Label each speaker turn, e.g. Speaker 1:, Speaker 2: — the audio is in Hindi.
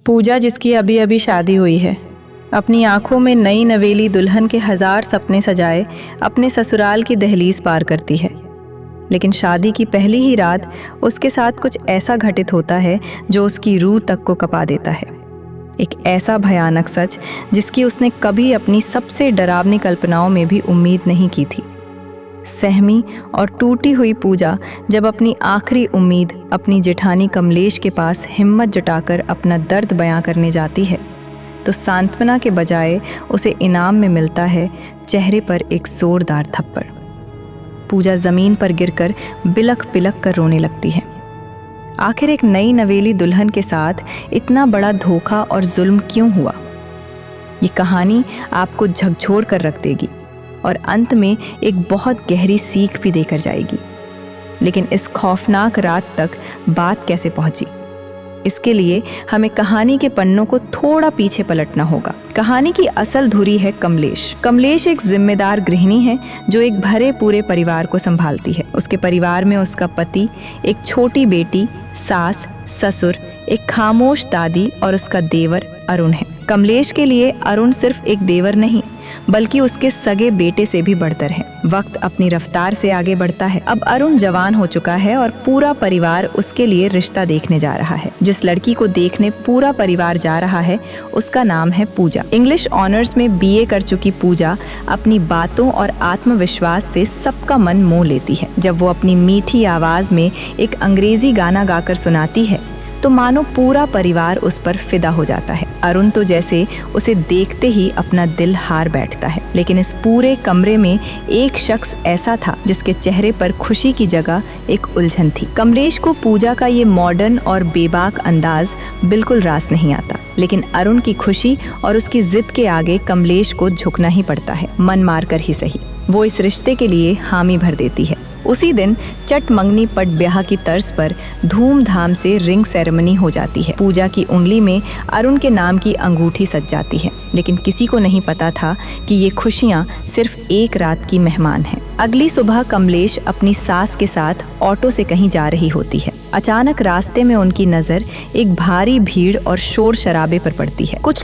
Speaker 1: पूजा, जिसकी अभी अभी शादी हुई है, अपनी आंखों में नई नवेली दुल्हन के 1000 सपने सजाए अपने ससुराल की दहलीज पार करती है। लेकिन शादी की पहली ही रात उसके साथ कुछ ऐसा घटित होता है जो उसकी रूह तक को कपा देता है। एक ऐसा भयानक सच जिसकी उसने कभी अपनी सबसे डरावनी कल्पनाओं में भी उम्मीद नहीं की थी। सहमी और टूटी हुई पूजा जब अपनी आखिरी उम्मीद अपनी जेठानी कमलेश के पास हिम्मत जुटाकर अपना दर्द बयां करने जाती है, तो सांत्वना के बजाय उसे इनाम में मिलता है चेहरे पर एक जोरदार थप्पड़। पूजा ज़मीन पर गिरकर बिलख बिलख कर रोने लगती है। आखिर एक नई नवेली दुल्हन के साथ इतना बड़ा धोखा और जुल्म क्यों हुआ? ये कहानी आपको झकझोर कर रख देगी और अंत में एक बहुत गहरी सीख भी देकर जाएगी। लेकिन इस खौफनाक रात तक बात कैसे पहुंची, इसके लिए हमें कहानी के पन्नों को थोड़ा पीछे पलटना होगा। कहानी की असल धुरी है कमलेश। कमलेश एक जिम्मेदार गृहिणी है जो एक भरे पूरे परिवार को संभालती है। उसके परिवार में उसका पति, एक छोटी बेटी, सास, ससुर, एक खामोश दादी और उसका देवर अरुण है। कमलेश के लिए अरुण सिर्फ एक देवर नहीं, बल्कि उसके सगे बेटे से भी बढ़कर है। वक्त अपनी रफ्तार से आगे बढ़ता है। अब अरुण जवान हो चुका है और पूरा परिवार उसके लिए रिश्ता देखने जा रहा है। जिस लड़की को देखने पूरा परिवार जा रहा है उसका नाम है पूजा। इंग्लिश ऑनर्स में BA कर चुकी पूजा अपनी बातों और आत्मविश्वास से सबका मन मोह लेती है। जब वो अपनी मीठी आवाज में एक अंग्रेजी गाना गाकर सुनाती है तो मानो पूरा परिवार उस पर फिदा हो जाता है। अरुण तो जैसे उसे देखते ही अपना दिल हार बैठता है। लेकिन इस पूरे कमरे में एक शख्स ऐसा था जिसके चेहरे पर खुशी की जगह एक उलझन थी। कमलेश को पूजा का ये मॉडर्न और बेबाक अंदाज बिल्कुल रास नहीं आता, लेकिन अरुण की खुशी और उसकी जिद के आगे कमलेश को झुकना ही पड़ता है, मन मारकर ही सही। वो इस रिश्ते के लिए हामी भर देती है। उसी दिन चट मंगनी पट ब्याह की तर्ज पर धूमधाम से रिंग सेरेमनी हो जाती है। पूजा की उंगली में अरुण के नाम की अंगूठी सज जाती है। लेकिन किसी को नहीं पता था कि ये खुशियां सिर्फ एक रात की मेहमान हैं। अगली सुबह कमलेश अपनी सास के साथ ऑटो से कहीं जा रही होती है। अचानक रास्ते में उनकी नजर एक भारी भीड़ और शोर शराबे पर पड़ती है। कुछ